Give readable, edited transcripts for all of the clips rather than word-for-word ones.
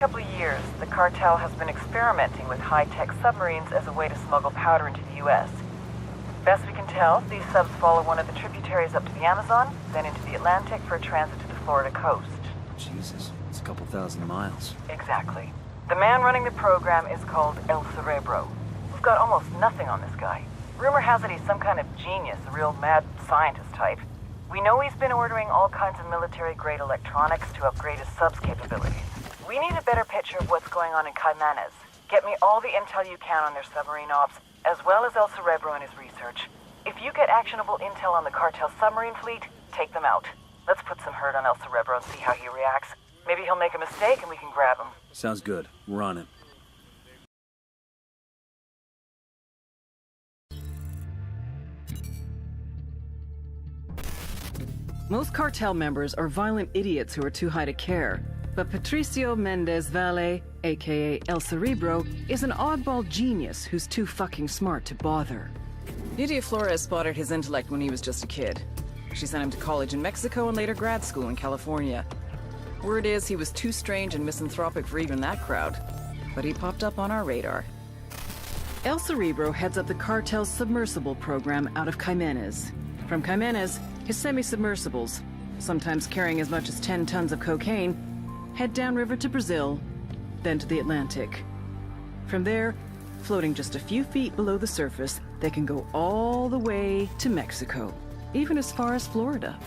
couple of years, the cartel has been experimenting with high-tech submarines as a way to smuggle powder into the U.S. Best we can tell, these subs follow one of the tributaries up to the Amazon, then into the Atlantic for a transit to the Florida coast. Jesus, it's a couple thousand miles. Exactly. The man running the program is called El Cerebro. We've got almost nothing on this guy. Rumor has it he's some kind of genius, a real mad scientist type. We know he's been ordering all kinds of military-grade electronics to upgrade his subs capabilities. We need a better picture of what's going on in Caimanes. Get me all the intel you can on their submarine ops, as well as El Cerebro and his research. If you get actionable intel on the cartel submarine fleet, take them out. Let's put some hurt on El Cerebro and see how he reacts. Maybe he'll make a mistake and we can grab him. Sounds good. We're on it. Most cartel members are violent idiots who are too high to care. But Patricio Mendez Valle, aka El Cerebro, is an oddball genius who's too fucking smart to bother. Nydia Flores spotted his intellect when he was just a kid. She sent him to college in Mexico and later grad school in California. Word is he was too strange and misanthropic for even that crowd. But he popped up on our radar. El Cerebro heads up the cartel's submersible program out of Caimanes. From Caimanes, his semi-submersibles, sometimes carrying as much as 10 tons of cocaine, head downriver to Brazil, then to the Atlantic. From there, floating just a few feet below the surface, they can go all the way to Mexico, even as far as Florida.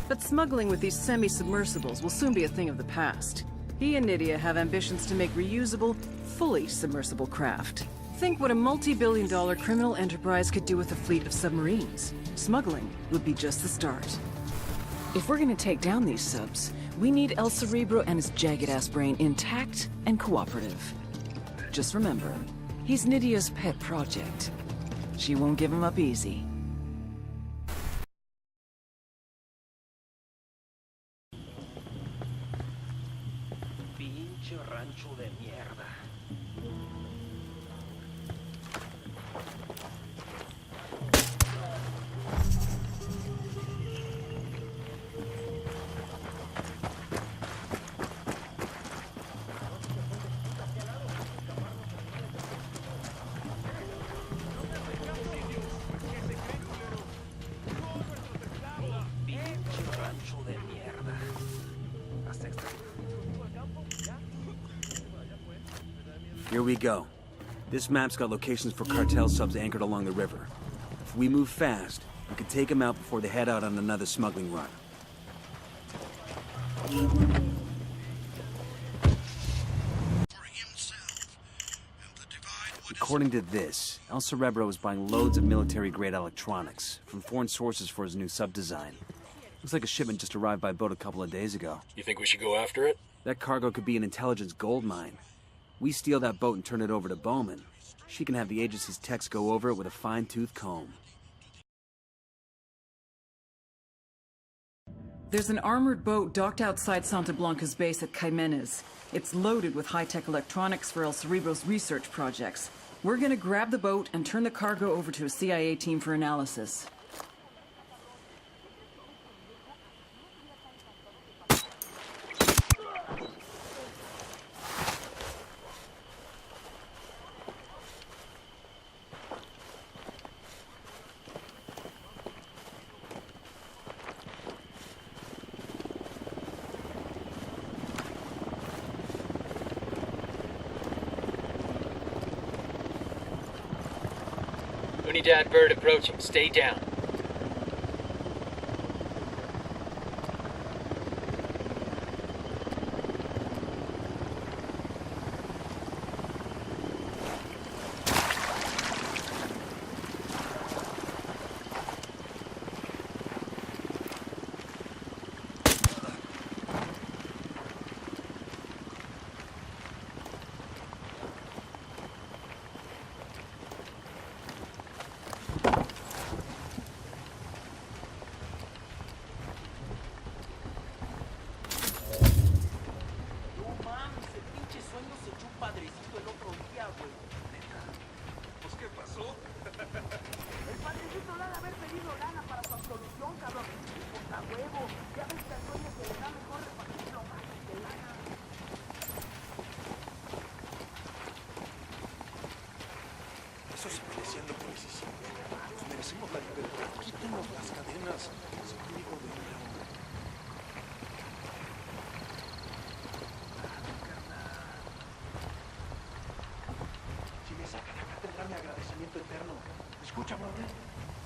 But smuggling with these semi-submersibles will soon be a thing of the past. He and Nydia have ambitions to make reusable, fully submersible craft. Think what a multi-billion-dollar criminal enterprise could do with a fleet of submarines. Smuggling would be just the start. If we're gonna take down these subs, we need El Cerebro and his jagged-ass brain intact and cooperative. Just remember, he's Nydia's pet project. She won't give him up easy. Pinche rancho de mierda. Here we go. This map's got locations for cartel subs anchored along the river. If we move fast, we can take them out before they head out on another smuggling run. According to this, El Cerebro is buying loads of military-grade electronics from foreign sources for his new sub-design. Looks like a shipment just arrived by boat a couple of days ago. You think we should go after it? That cargo could be an intelligence gold mine. We steal that boat and turn it over to Bowman. She can have the agency's techs go over it with a fine-tooth comb. There's an armored boat docked outside Santa Blanca's base at Caimanes. It's loaded with high-tech electronics for El Cerebro's research projects. We're gonna grab the boat and turn the cargo over to a CIA team for analysis. Unidad bird approaching. Stay down. Eso se merecían lo que les hicieron. Nos merecemos la libertad. Quítenos las cadenas. Es conmigo de nuevo. Si me sacan acá tendrá mi agradecimiento eterno. Escucha, brother.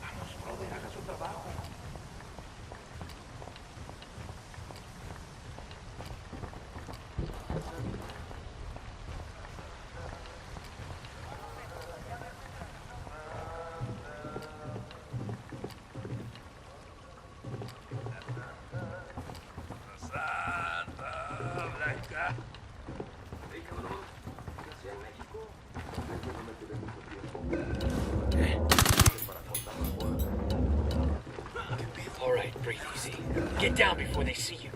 Vamos, brother, haga su trabajo. Santa Blanca. Hey, cabrón. ¿Qué hacía en México? No me quedé mucho tiempo. ¿Qué? Para cortar las bolas. All right, breathe easy. Get down before they see you.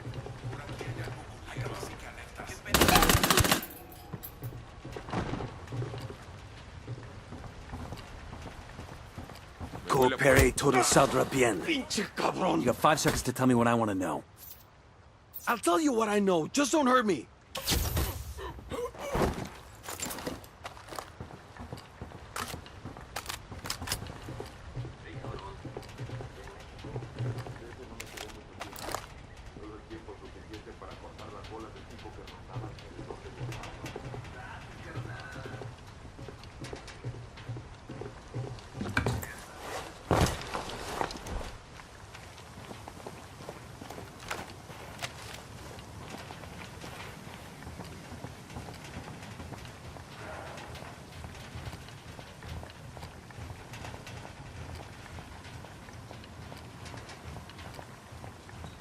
Coopere, todo saldrá bien. Pinche cabrón. You got 5 seconds to tell me what I want to know. I'll tell you what I know. Just don't hurt me.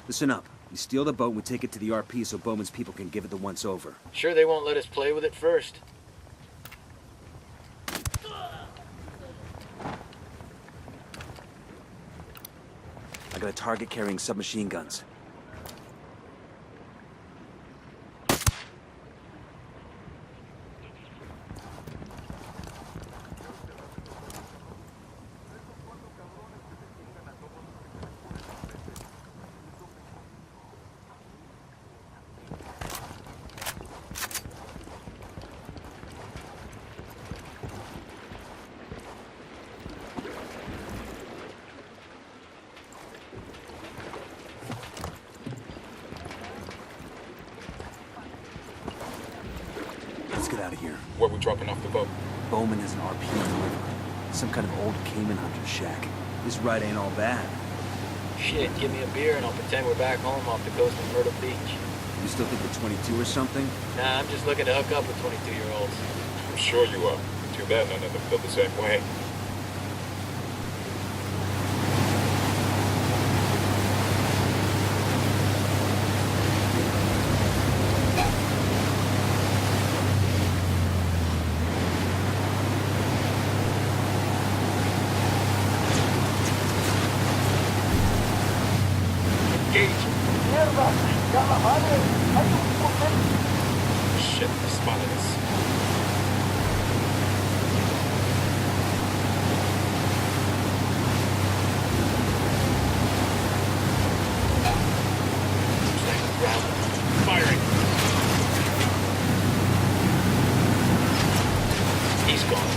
Listen up. You steal the boat and we take it to the RP so Bowman's people can give it the once-over. Sure they won't let us play with it first. I got a target carrying submachine guns. Let's get out of here. Where we dropping off the boat? Bowman has an RP delivery. Some kind of old Cayman hunter shack. This ride ain't all bad. Shit, give me a beer and I'll pretend we're back home off the coast of Myrtle Beach. You still think we're 22 or something? Nah, I'm just looking to hook up with 22-year-olds. I'm sure you are. Too bad none of them feel the same way. Shit, they spotted us. Firing. He's gone.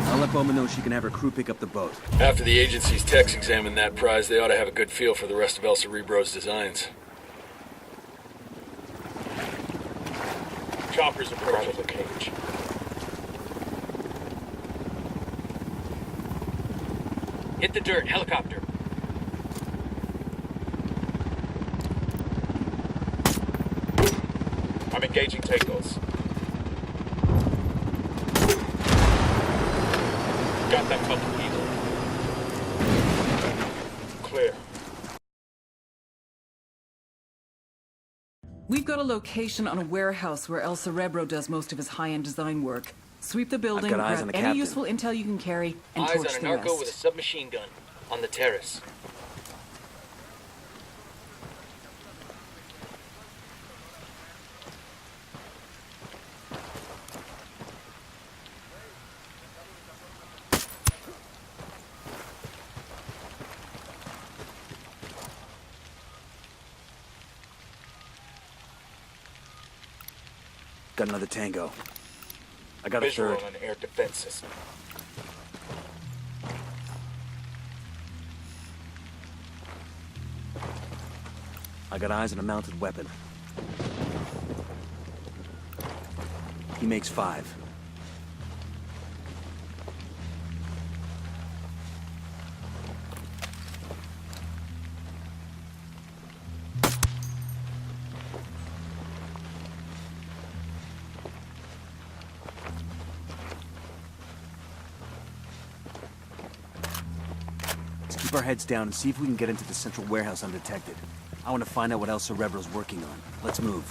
I'll let Bowman know she can have her crew pick up the boat. After the agency's techs examine that prize, they ought to have a good feel for the rest of El Cerebro's designs. Chopper's approaching the cage. Hit the dirt, helicopter. I'm engaging takeoffs. Got that couple people. Clear. We've got a location on a warehouse where El Cerebro does most of his high-end design work. Sweep the building, got eyes grab on the any captain. useful intel you can carry, and Eyes torch on a the narco rest. with a submachine gun on the terrace. got another tango. I got a Visual third. on an air defense system. I got eyes on a mounted weapon. He makes 5. Let's keep our heads down and see if we can get into the central warehouse undetected. I want to find out what El Cerebro's working on. Let's move.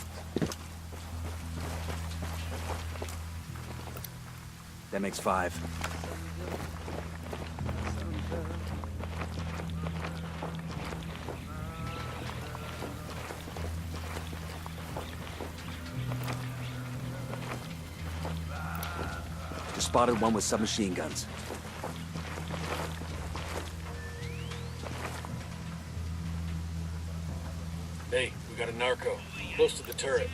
That makes 5. Just spotted one with submachine guns. Hey, we got a narco. Close to the turret.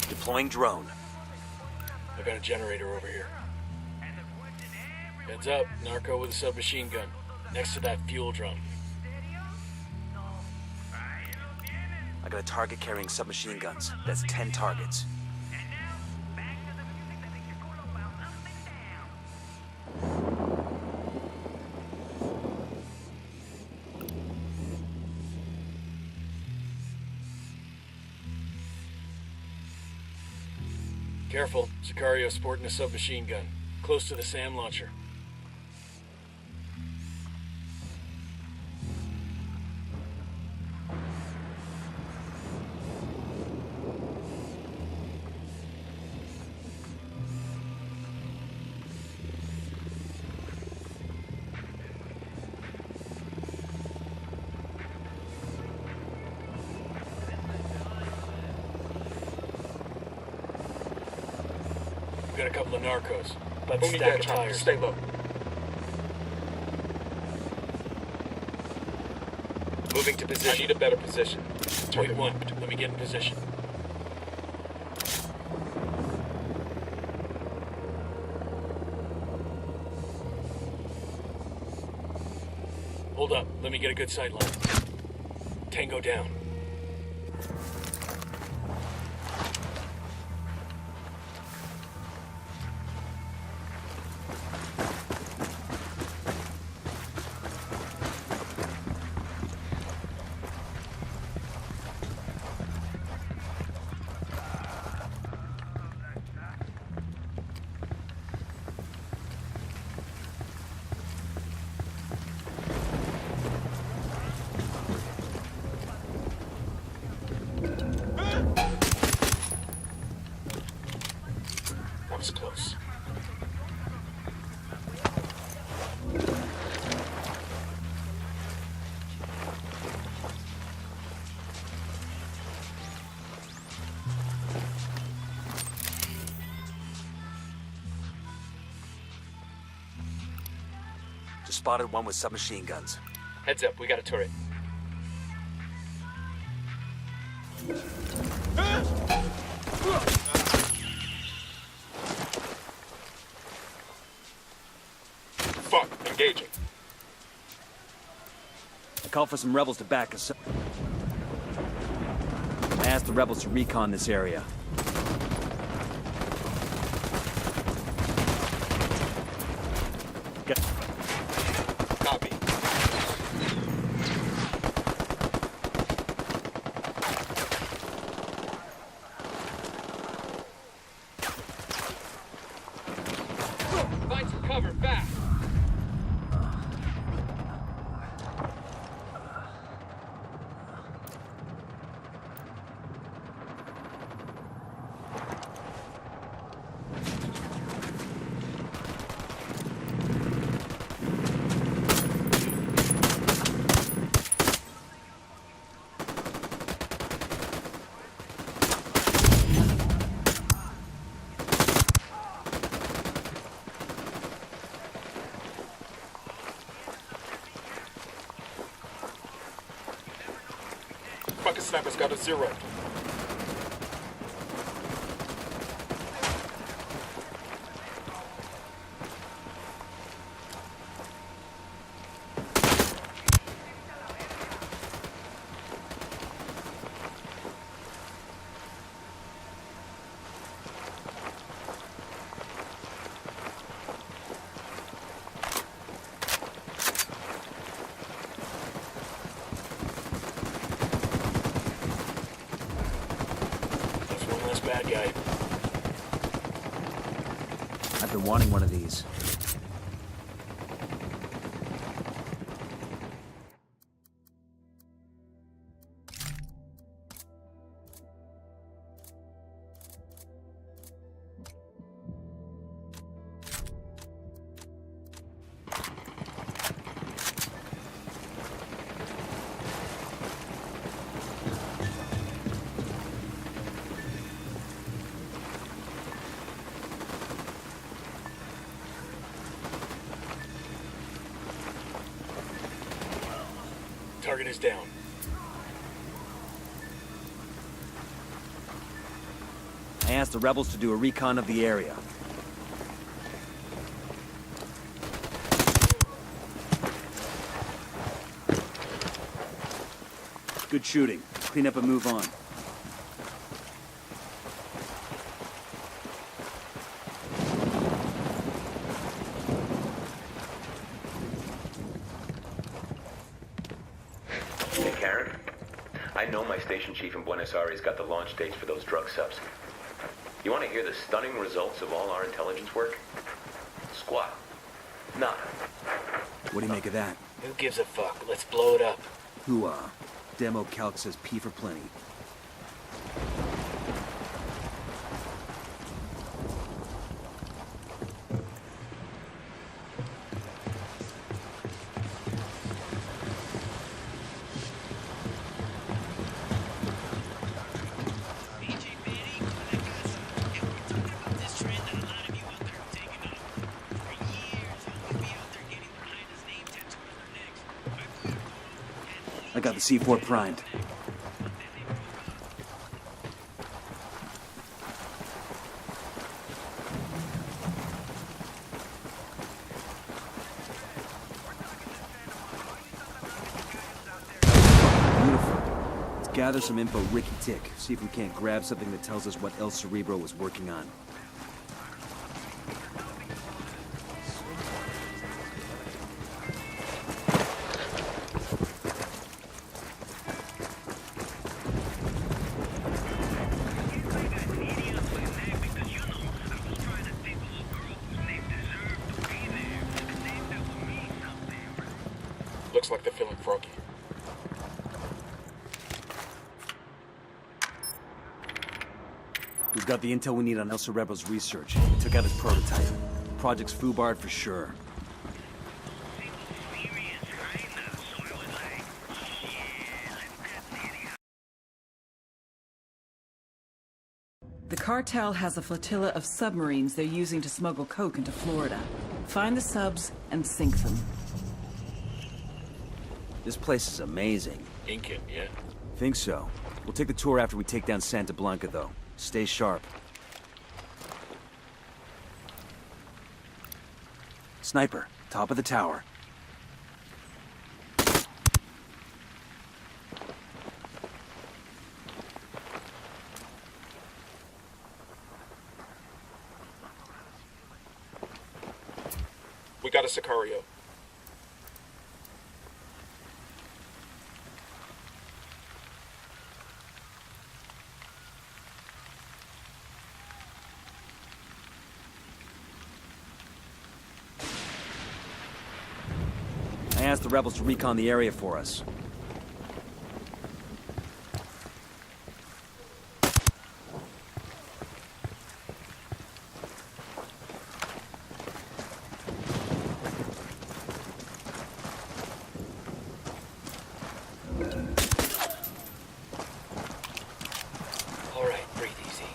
Deploying drone. I got a generator over here. Heads up, narco with a submachine gun. Next to that fuel drum. I got a target carrying submachine guns. That's 10 targets. Careful, Sicario sporting a submachine gun. Close to the SAM launcher. Got a couple of narcos. Let's stack the tires. Stay low. Moving to position. I need a better position. Wait one. Let me get in position. Hold up. Let me get a good sight line. Tango down. Close. Just spotted one with submachine guns. Heads up, we got a turret. Fuck, engaging. I called for some rebels to back us up. I asked the rebels to recon this area. sniper's got a 0. Bad guy. I've been wanting one of these. Target is down. I asked the rebels to do a recon of the area. Good shooting. Clean up and move on. I know my station chief in Buenos Aires got the launch dates for those drug subs. You want to hear the stunning results of all our intelligence work? Squat. Nada. What do you make of that? Who gives a fuck? Let's blow it up. Hooah. Demo calc says P for plenty. I got the C4 primed. Beautiful. Let's gather some info Ricky Tick. See if we can't grab something that tells us what El Cerebro was working on. Looks like they're feeling froggy. We've got the intel we need on El Cerebro's research. We took out his prototype. Project's foobarred for sure. The cartel has a flotilla of submarines they're using to smuggle coke into Florida. Find the subs and sink them. This place is amazing. Incan, yeah? Think so. We'll take the tour after we take down Santa Blanca, though. Stay sharp. Sniper, top of the tower. We got a Sicario. I asked the rebels to recon the area for us. All right, breathe easy.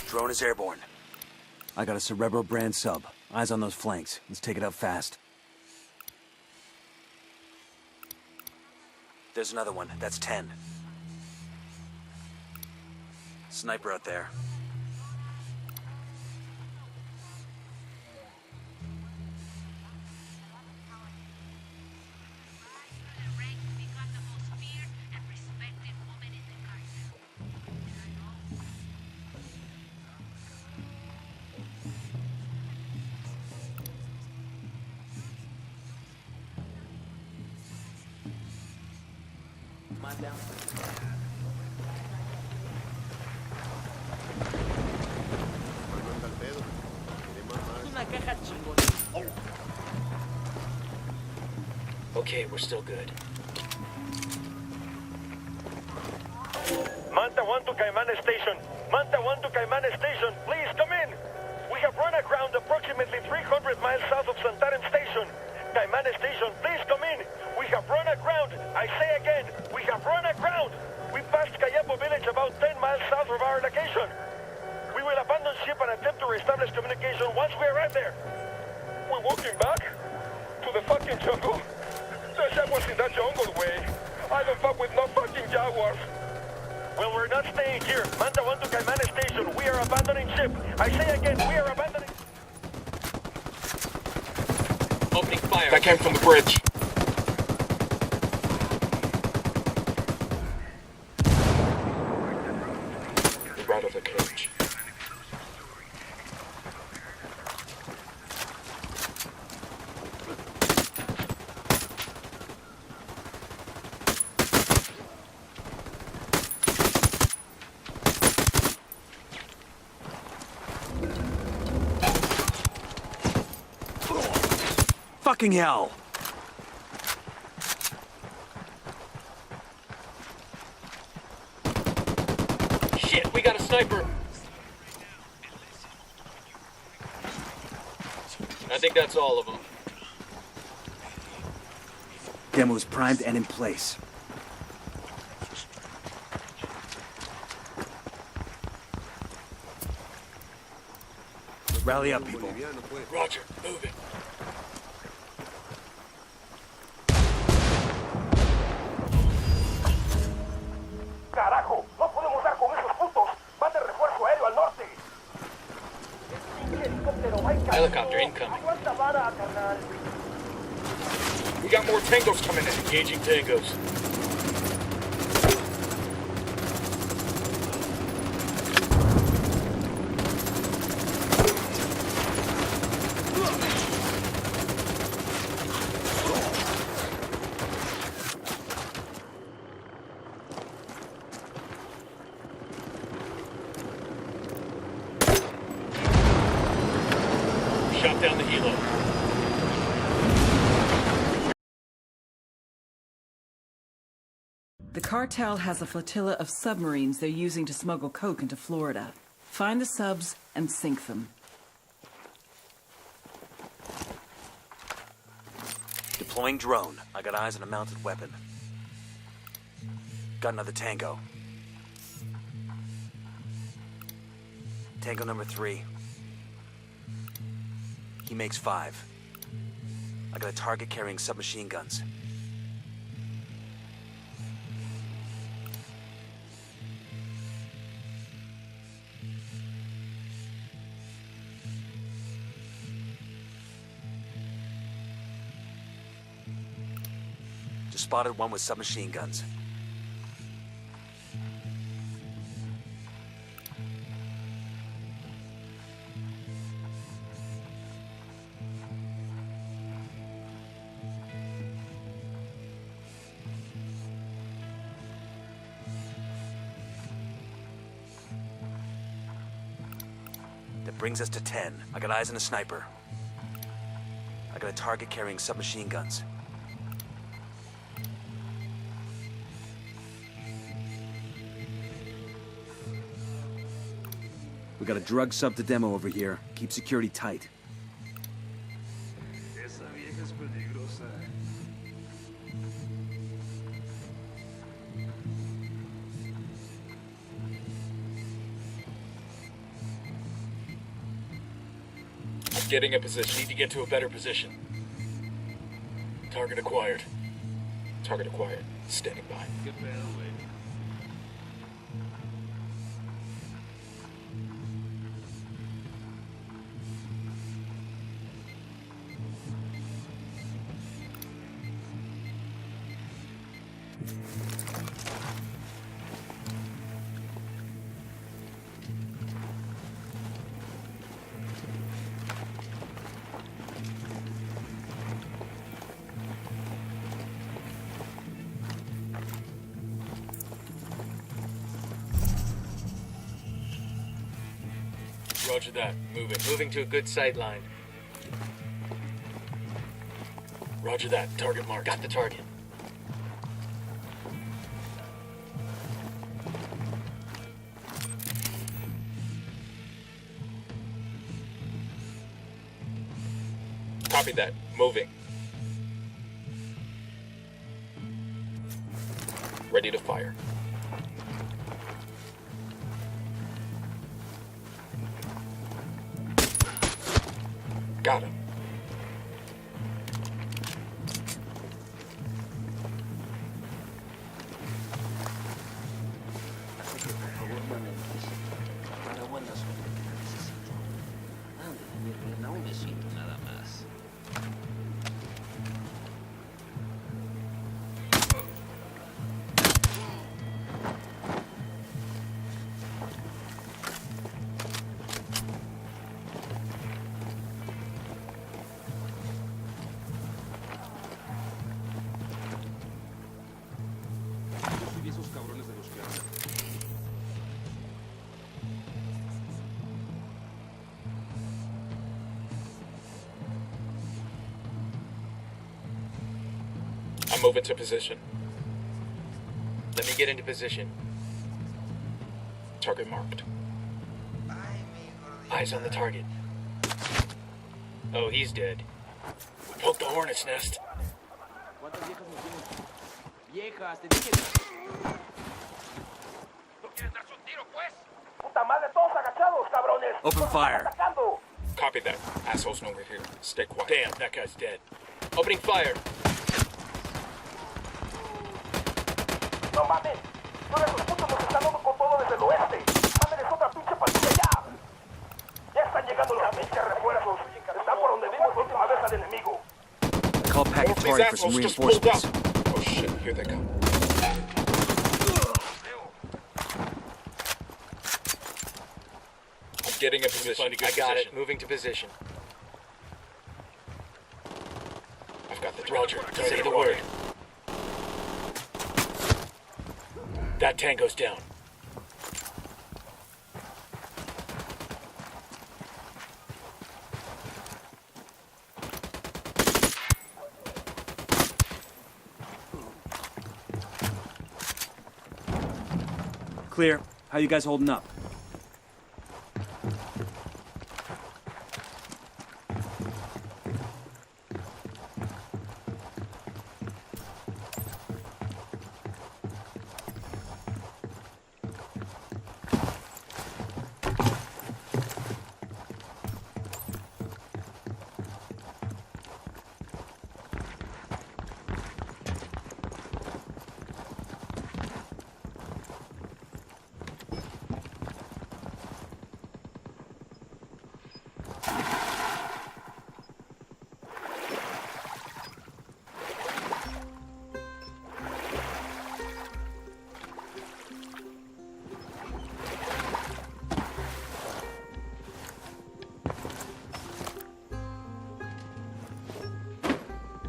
Drone is airborne. I got a Cerebro brand sub. Eyes on those flanks. Let's take it out fast. There's another one. That's 10. Sniper out there. Okay, we're still good. Manta 1 to Caimanes Station. Manta 1 to Caimanes Station. Please come in. We have run aground approximately 300 miles south of Santarin Station. Caimanes Station, please come in. We have run aground. I say again, we have run aground. We passed Cayepo village about 10 miles south of our location. We will abandon ship and attempt to reestablish communication once we arrive there. We're walking back? To the fucking jungle? The jaguars in that jungle way. I don't fuck with no fucking jaguars. Well, we're not staying here. Manta 1 to Caimanes Station. We are abandoning ship. I say again, we are abandoning... Opening fire. That came from the bridge. They're out of the cage. Fucking hell! Shit, we got a sniper. I think that's all of them. Demo's primed and in place. Rally up, people. Roger, move it. ¡Carajo! ¡No podemos dar con esos putos! ¡Va de refuerzo aéreo al norte! Helicopter incoming. ¡Aguanta vara, carnal! We got more tangos coming in. Engaging tangos. Shot down the helo. The cartel has a flotilla of submarines they're using to smuggle coke into Florida. Find the subs and sink them. Deploying drone. I got eyes on a mounted weapon. Got another tango. Tango number 3. He makes 5. I got a target carrying submachine guns. Just spotted one with submachine guns. That brings us to 10. I got eyes on a sniper. I got a target carrying submachine guns. We got a drug sub to demo over here. Keep security tight. Getting a position. Need to get to a better position. Target acquired. Target acquired. Standing by. ¿Qué pedo, güey? Roger that. Moving. Moving to a good sight line. Roger that. Target marked. Got the target. Copy that. Moving. Ready to fire. Got him. Así que por favor, manden para buena suerte que necesito. Ándale, mi reina, un besito nada más. Yo soy de esos cabrones de los que hablan. I'm moving to position. Let me get into position. Target marked. Eyes on the target. Oh, he's dead. We poked the hornet's nest. ¿Cuántas viejas me tienen? Viejas, te dije. ¿No quieres darse un tiro, pues? ¡Puta madre, todos agachados, cabrones! Open fire. ¡Atacando! Copy that. Assholes know we're here. Stay quiet. Damn, that guy's dead. Opening fire. ¡No mames! ¡Todos esos putos nos están dando con todo desde el oeste! ¡Mándenles otra pinche patrulla ya! ¡Ya están llegando los pinches refuerzos! ¡Están por donde vimos la última vez al enemigo! Call packet These target for some assholes just pulled reinforcements. up. Oh shit, here they come. I'm getting a position. I got it. Moving to position. I've got the Roger. target. Say the word. That tango's down. Clear. How you guys holding up?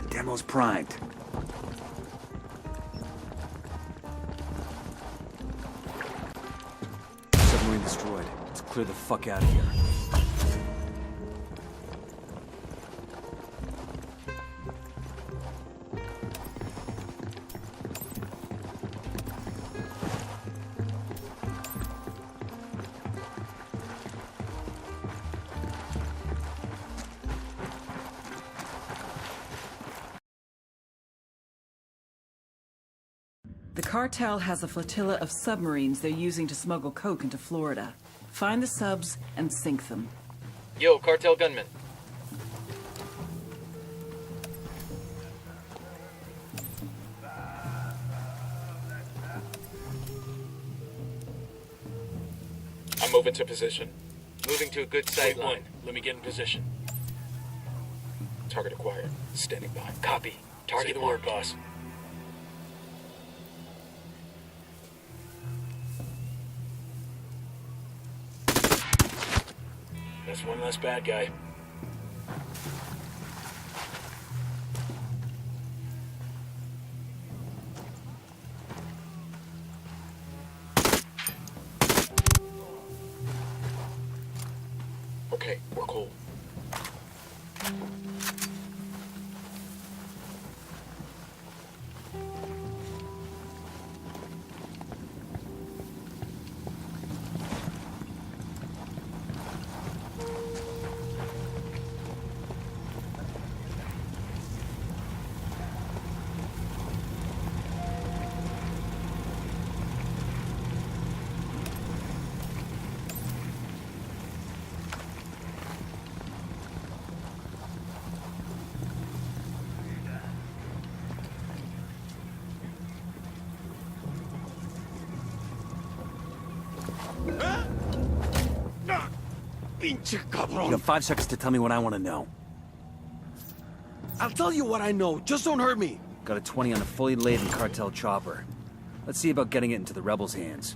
Demo's primed. Submarine destroyed. Let's clear the fuck out of here. The cartel has a flotilla of submarines they're using to smuggle coke into Florida. Find the subs and sink them. Yo, cartel gunman. I'm moving to position. Moving to a good sight Point one. line. Let me get in position. Target acquired. Standing by. Copy. Target the word, boss. That's one less bad guy. Okay, we're cool. You got 5 seconds to tell me what I want to know. I'll tell you what I know. Just don't hurt me. Got a 20 on a fully laden cartel chopper. Let's see about getting it into the rebels' hands.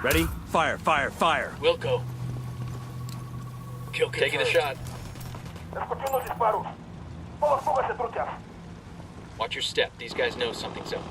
Ready? Fire, fire, fire! Wilco. Kill confirmed. Taking a shot. Escuché unos disparos. Todos pónganse truchas. Watch your step. These guys know something's up.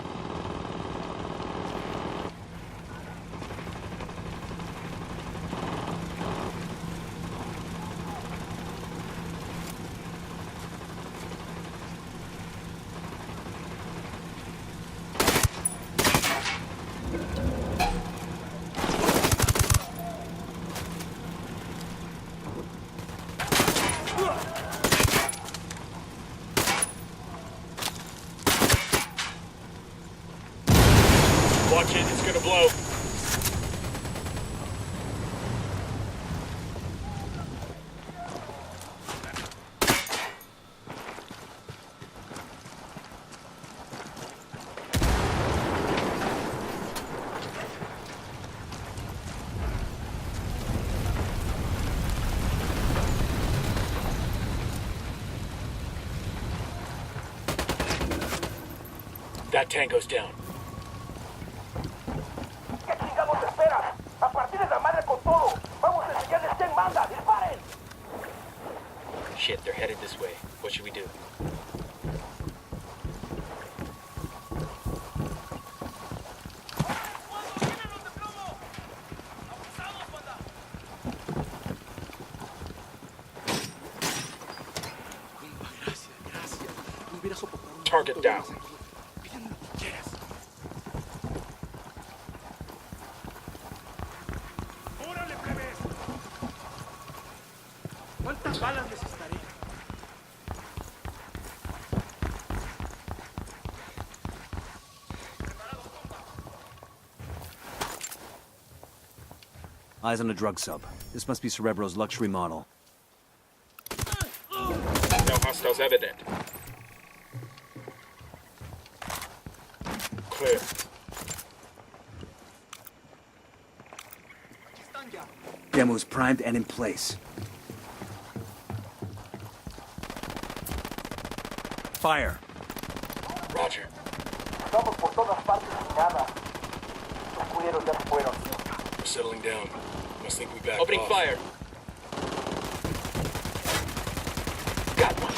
Watch it, it's gonna blow. That tango's down. ¿Qué chingados esperas? A partir de la madre con todo. Vamos a enseñarles quién manda. ¡Disparen! Shit, they're headed this way. What should we do? Target down. ¿Cuántas balas necesitaré? Eyes on a drug sub. This must be Cerebro's luxury model. No hostiles evident. Clear. Demo's primed and in place. Fire. Roger. Estamos por todas partes sin nada. Los culeros ya se fueron. We're settling down. Must think we backed Opening off. fire. Got one.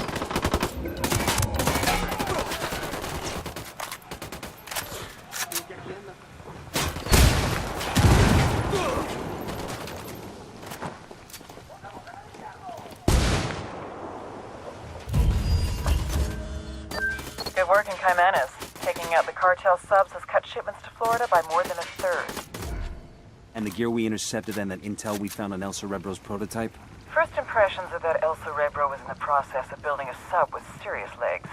Good work in Caimanes. Taking out the cartel subs has cut shipments to Florida by more than a third. And the gear we intercepted and that intel we found on El Cerebro's prototype? First impressions are that El Cerebro was in the process of building a sub with serious legs.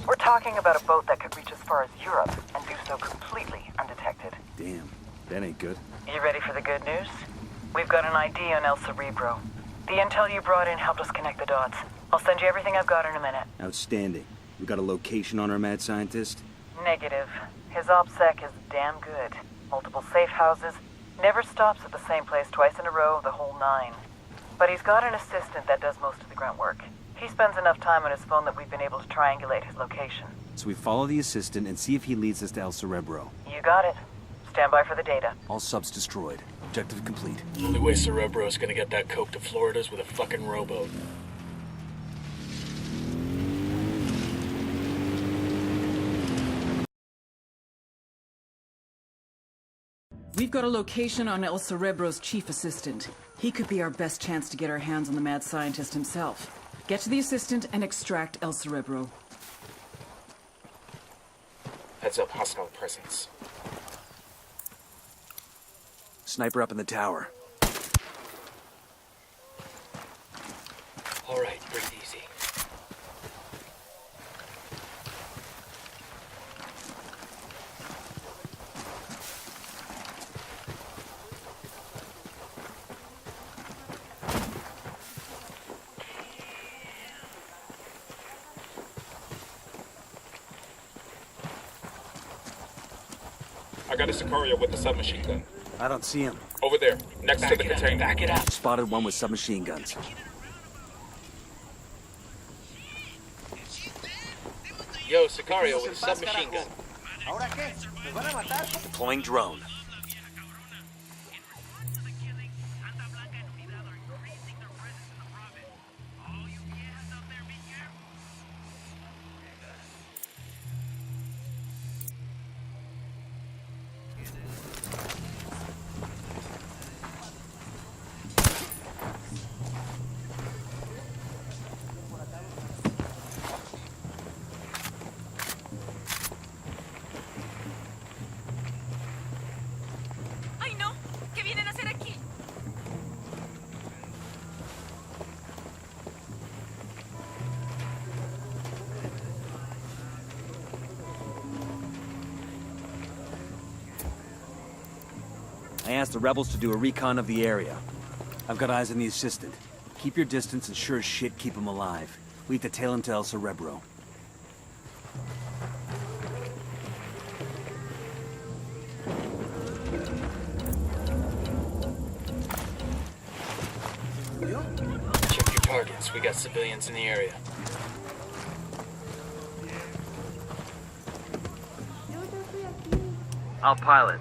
We're talking about a boat that could reach as far as Europe and do so completely undetected. Damn, that ain't good. You ready for the good news? We've got an ID on El Cerebro. The intel you brought in helped us connect the dots. I'll send you everything I've got in a minute. Outstanding. We got a location on our mad scientist? Negative. His OPSEC is damn good. Multiple safe houses. Never stops at the same place twice in a row, the whole 9. But he's got an assistant that does most of the grunt work. He spends enough time on his phone that we've been able to triangulate his location. So we follow the assistant and see if he leads us to El Cerebro. You got it. Stand by for the data. All subs destroyed. Objective complete. The only way Cerebro's gonna get that coke to Florida is with a fucking rowboat. We've got a location on El Cerebro's chief assistant. He could be our best chance to get our hands on the mad scientist himself. Get to the assistant and extract El Cerebro. Heads up, hostile presence. Sniper up in the tower. All right, breathe easy. I got a Sicario with a submachine gun. I don't see him. Over there, next to the container. Back it up. Spotted one with submachine guns. Yo, Sicario with a submachine gun. Deploying drone. I asked the rebels to do a recon of the area. I've got eyes on the assistant. Keep your distance and sure as shit keep him alive. We have to tail him to El Cerebro. Check your targets. We got civilians in the area. I'll pilot.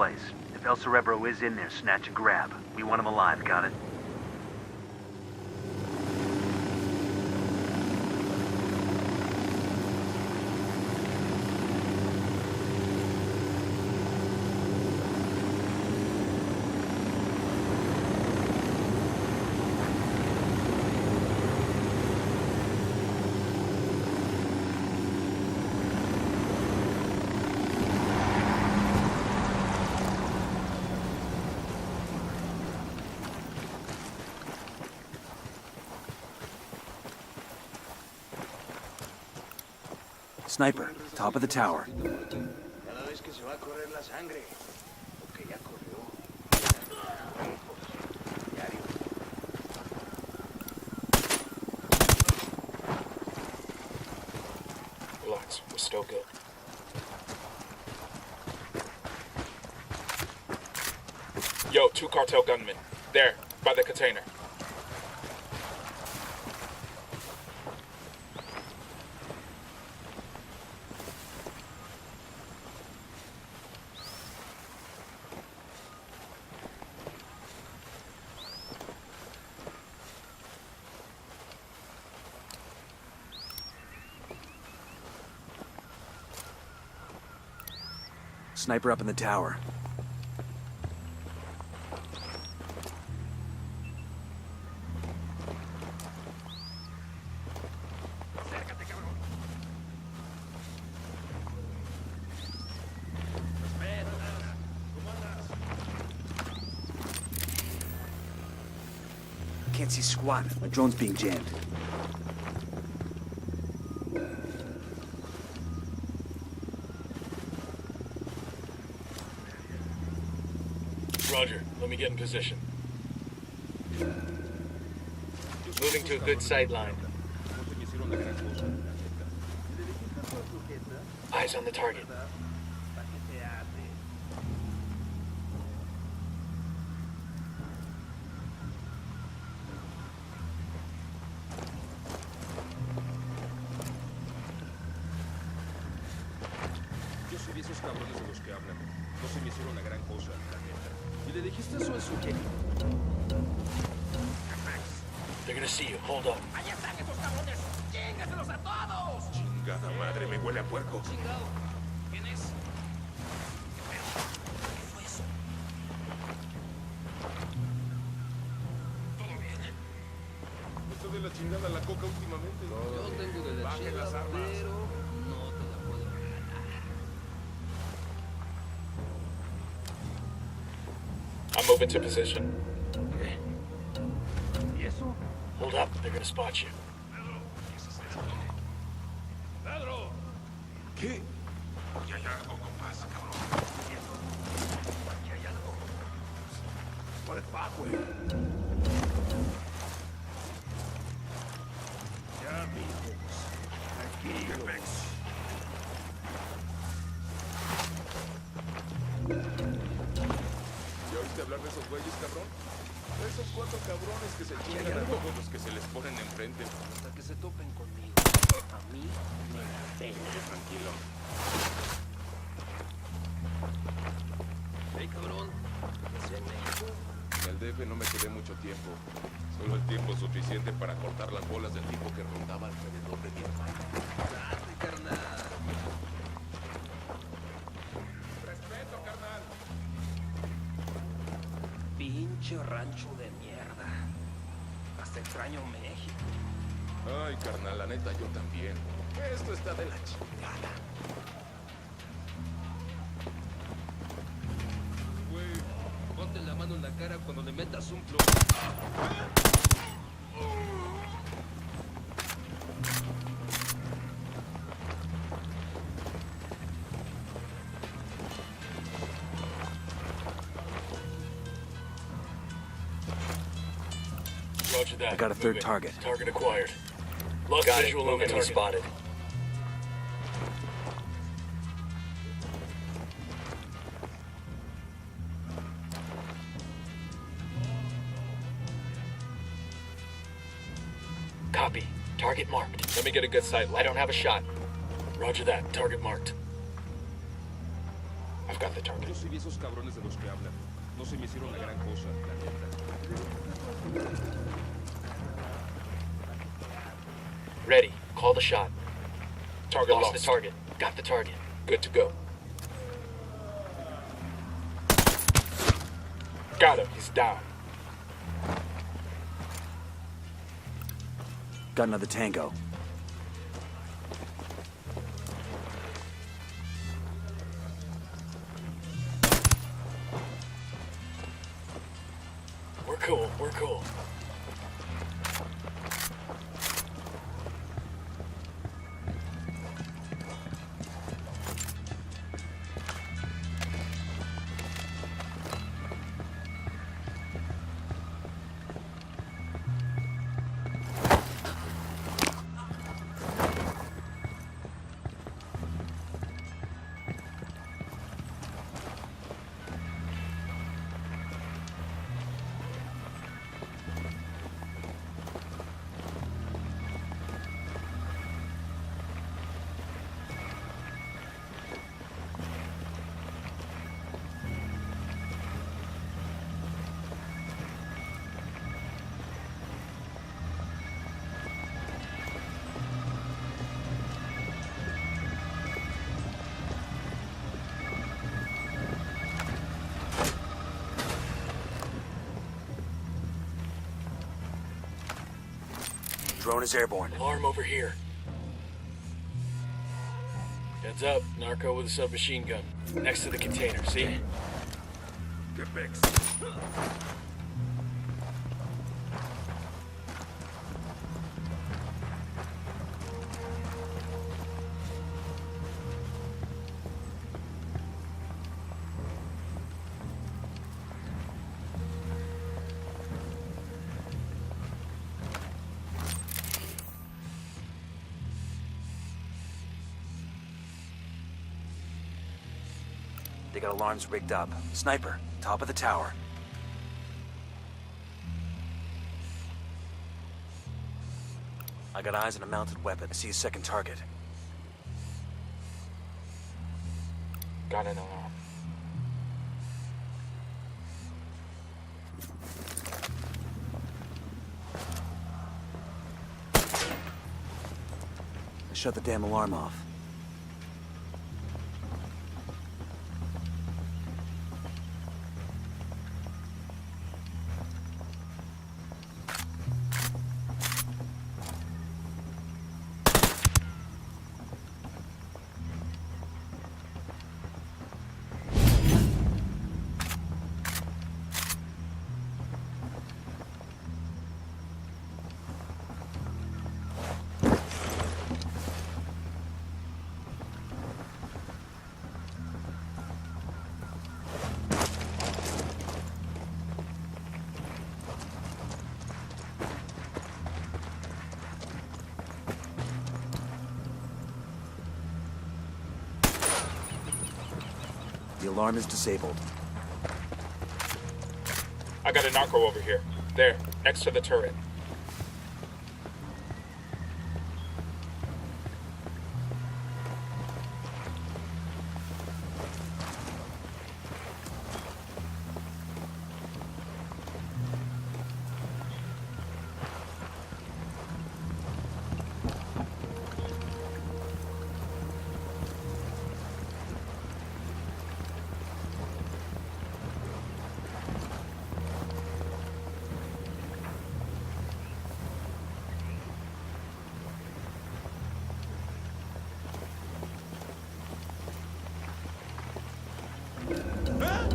place. If El Cerebro is in there, snatch and grab. We want him alive, got it? Sniper, top of the tower. Relax, we're still good. Yo, 2 cartel gunmen. There, by the container. Sniper up in the tower. Can't see squat. My drone's being jammed. Roger. Let me get in position. Moving to a good sight line. Eyes on the target. Yo soy de esos cabrones de los que hablan. No se me hicieron una gran cosa, la neta. ¿Y le dijiste eso en su qué? They're gonna see you. Hold up. ¡Ahí están esos cabrones! ¡Chingaselos a todos! Chingada madre, me huele a puerco. Chingado. ¿Quién es? ¿Qué fue eso? ¿Todo bien? Esto de la chingada la coca últimamente. Yo tengo de la chingada, pero no te la puedo regalar. I'm moving to position. ¿Qué? ¿Y eso? Hold up. They're gonna spot you. ¡Pedro! ¿Qué? Aquí hay algo, compás, cabrón. Aquí hay algo. What the fuck, güey? Ya vimos. Aquí, Pex. ¿Ya oíste hablar de esos güeyes, cabrón? De esos 4 cabrones que se chingan a todos los que se les ponen enfrente. Hasta que se topen conmigo. A mí me la pena. Tranquilo. Hey, cabrón. ¿Estás en México? En el DF no me quedé mucho tiempo. Solo el tiempo suficiente para cortar las bolas del tipo que rondaba alrededor de mi hermano. ¡Date, carnal! ¡Respeto, carnal! Pinche rancho de mierda. Hasta extraño México. Ay, carnal, la neta, yo también. Esto está de la chingada. Güey, ponte la mano en la cara cuando le metas un plomo. Roger that. I got a third Moving. target. Target acquired. Lost Got it. visual on the Enemy target. spotted. Copy. Target marked. Let me get a good sight line. I don't have a shot. Roger that. Target marked. I've got the target. Yo sí vi esos cabrones de los que hablan. No se me hicieron la gran cosa, la neta. Ready. Call the shot. Target Lost lost. the target. Got the target. Good to go. Got him. He's down. Got another tango. We're cool. We're cool. Drone is airborne. Alarm over here. Heads up. Narco with a submachine gun. Next to the container. See? Get fixed. They got alarms rigged up. Sniper, top of the tower. I got eyes on a mounted weapon. I see a second target. Got an alarm. I shut the damn alarm off. The alarm is disabled. I got a narco over here. There, next to the turret.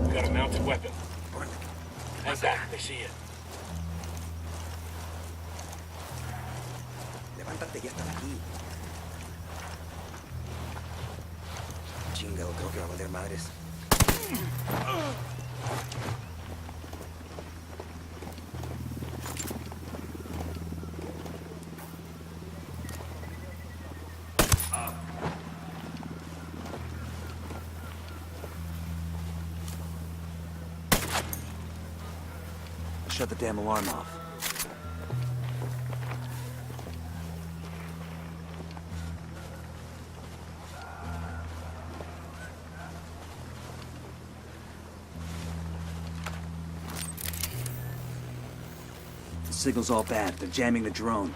We got a mounted weapon. Hang back, they see you. Levántate, ya están aquí. Chingado, creo que va a valer madres. Shut the damn alarm off. signal's all bad. They're jamming the drone.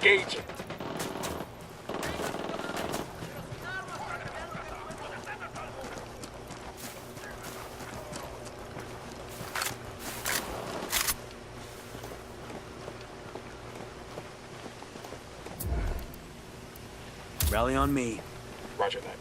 Engage it. Rally on me. Roger that.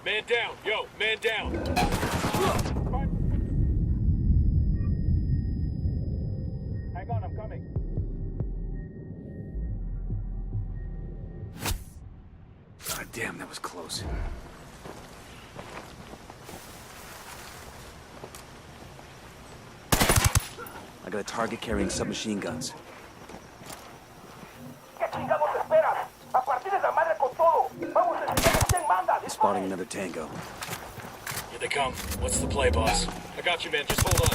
Man down, yo, man down. Hang on, I'm coming. God damn, that was close. I got a target carrying submachine guns. Spotting another tango. Here they come. What's the play, boss? I got you, man. Just hold on.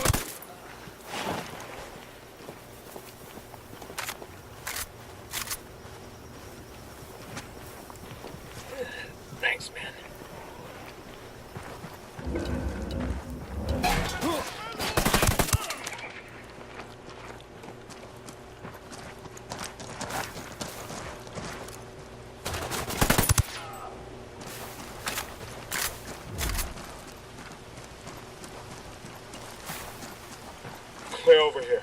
Thanks, man. Clear over here.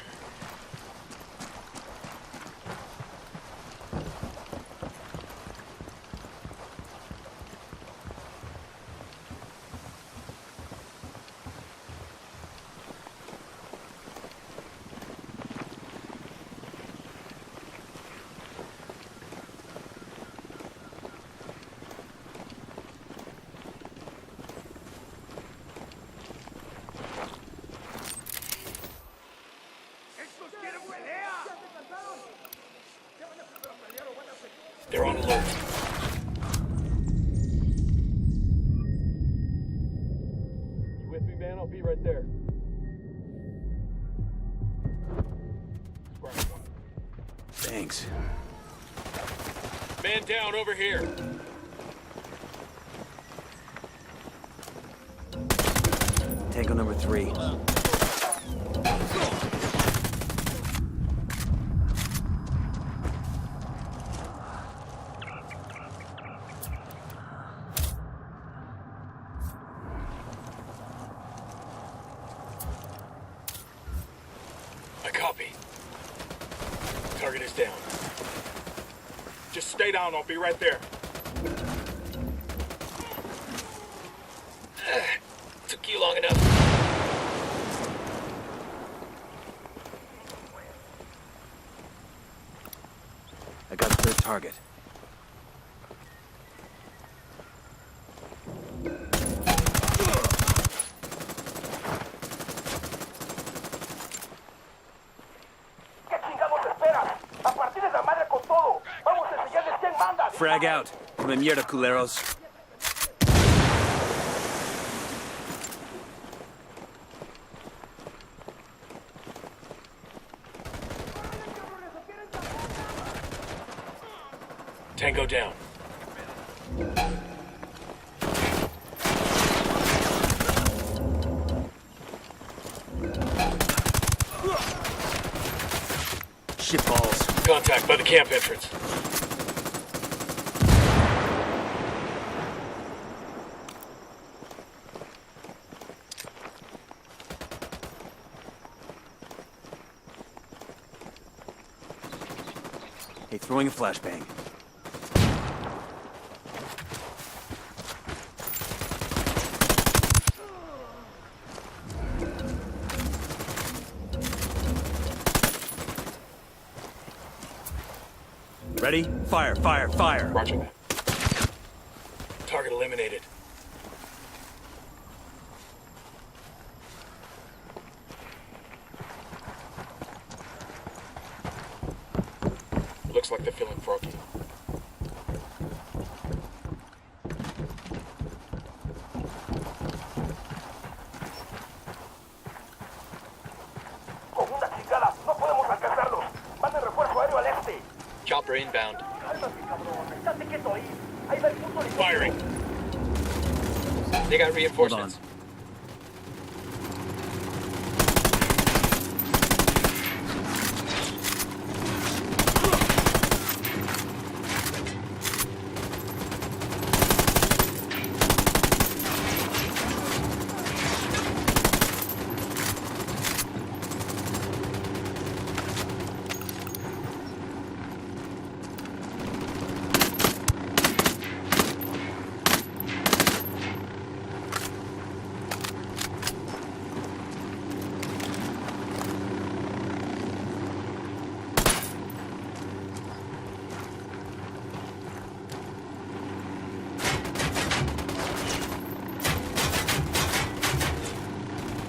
They're on alert. You with me, man? I'll be right there. Thanks. Man down over here. Tango number 3. I copy. Target is down. Just stay down. I'll be right there. Took you long enough. I got a third target. Frag out. Come mierda, culeros. Tango down. Back by the camp entrance. Hey, throwing a flashbang. Ready? Fire, fire, fire! Roger that. Target eliminated. Looks like they're feeling froggy. Segunda chingada, no podemos alcanzarlos. Manden refuerzo aéreo al este. Chopper inbound. Cálmate, cabrón. Estate quieto ahí. Ahí va el punto de... Firing. They got reinforcements.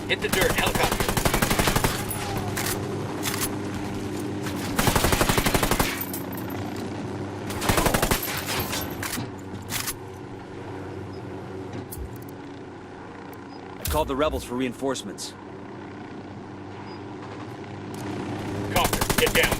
Hit the dirt, helicopter. I called the rebels for reinforcements. Copter, get down.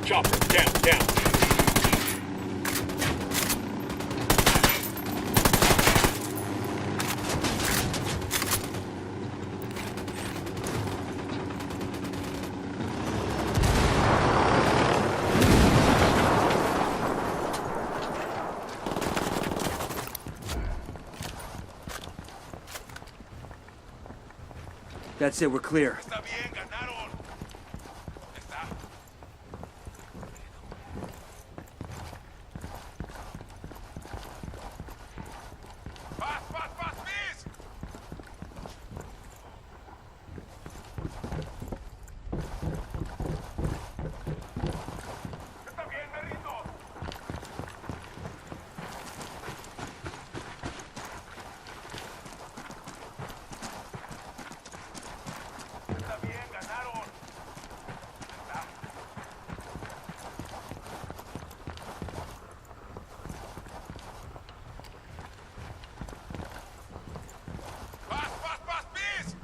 Chopper, down. That's it, we're clear. Está bien, ganaron. Está. Fast, please! Está bien, me rindo. Está bien, ganaron. Está. Fast, please!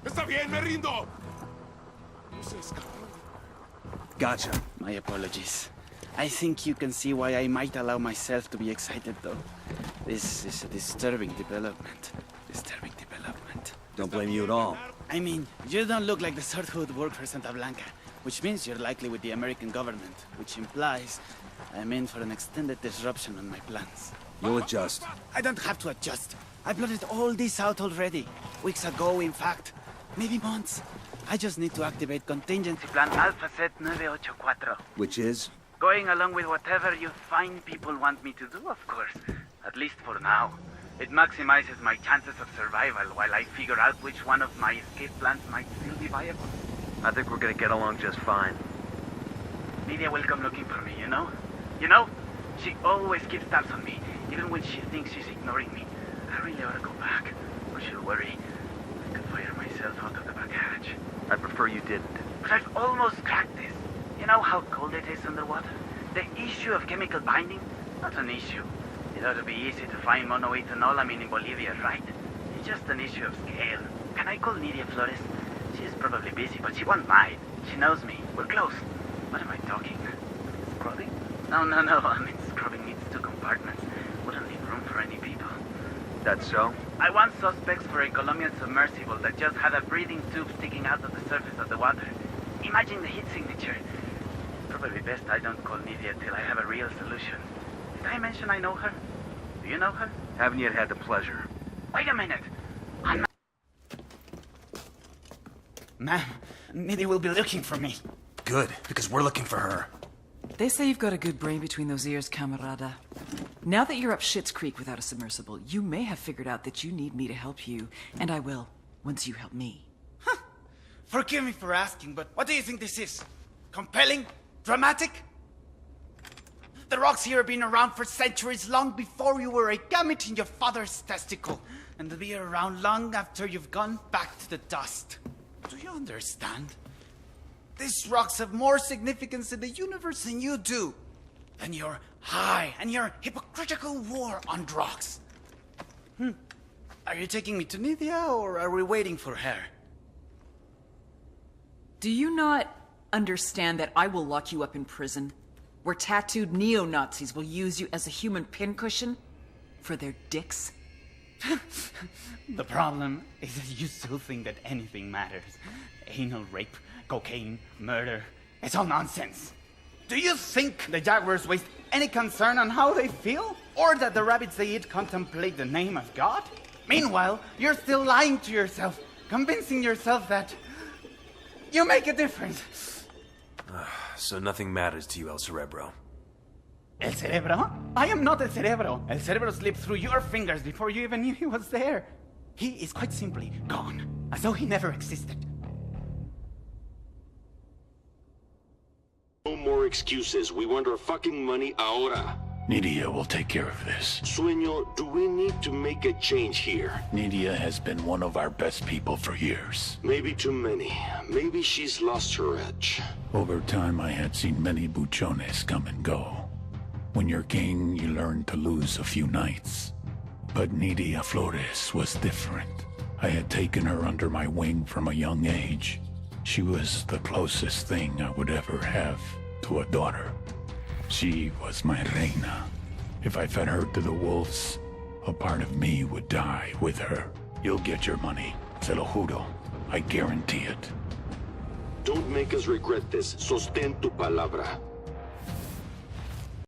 Está bien, me rindo. Gotcha. My apologies. I think you can see why I might allow myself to be excited, though. This is a disturbing development. Don't blame you at all. I mean, you don't look like the sort who would work for Santa Blanca, which means you're likely with the American government, which implies I'm in for an extended disruption on my plans. You'll adjust. I don't have to adjust. I plotted all this out already. Weeks ago, in fact. Maybe months. I just need to activate contingency plan Alpha Set 984. Which is? Going along with whatever you fine people want me to do, of course. At least for now. It maximizes my chances of survival while I figure out which one of my escape plans might still be viable. I think we're gonna get along just fine. Nidia will come looking for me, you know? You know? She always keeps tabs on me, even when she thinks she's ignoring me. I really ought to go back, or she'll worry. I could fire myself out of the back hatch. I prefer you didn't. But I've almost cracked this. You know how cold it is underwater? The issue of chemical binding? Not an issue. It ought to be easy to find monoethanolamine in Bolivia, right? It's just an issue of scale. Can I call Nidia Flores? She's probably busy, but she won't mind. She knows me. We're close. What am I talking? Scrubbing? No. I mean, scrubbing needs 2 compartments. Wouldn't leave room for any people. That's so? I want suspects for a Colombian submersible that just had a breathing tube sticking out of the surface of the water. Imagine the heat signature. Probably best I don't call Nidia till I have a real solution. Did I mention I know her? Do you know her? Haven't yet had the pleasure. Wait a minute. Ma'am, Nidia will be looking for me. Good, because we're looking for her. They say you've got a good brain between those ears, camarada. Now that you're up Schitt's Creek without a submersible, you may have figured out that you need me to help you, and I will, once you help me. Huh. Forgive me for asking, but what do you think this is? Compelling? Dramatic? The rocks here have been around for centuries, long before you were a gamete in your father's testicle. And they'll be around long after you've gone back to the dust. Do you understand? These rocks have more significance in the universe than you do. Than your high and your hypocritical war on rocks. Are you taking me to Nidia, or are we waiting for her? Do you not understand that I will lock you up in prison, where tattooed neo-Nazis will use you as a human pincushion for their dicks? The problem is that you still think that anything matters. Anal rape, cocaine, murder. It's all nonsense. Do you think the jaguars waste any concern on how they feel? Or that the rabbits they eat contemplate the name of God? Meanwhile, you're still lying to yourself, convincing yourself that you make a difference. So nothing matters to you, El Cerebro? El Cerebro? I am not El Cerebro. El Cerebro slipped through your fingers before you even knew he was there. He is quite simply gone, as though he never existed. No more excuses. We want our fucking money ahora. Nidia will take care of this. Sueño, do we need to make a change here? Nidia has been one of our best people for years. Maybe too many. Maybe she's lost her edge. Over time, I had seen many buchones come and go. When you're king, you learn to lose a few knights. But Nidia Flores was different. I had taken her under my wing from a young age. She was the closest thing I would ever have to a daughter. She was my reina. If I fed her to the wolves, a part of me would die with her. You'll get your money. Se lo juro. I guarantee it. Don't make us regret this. Sostén tu palabra.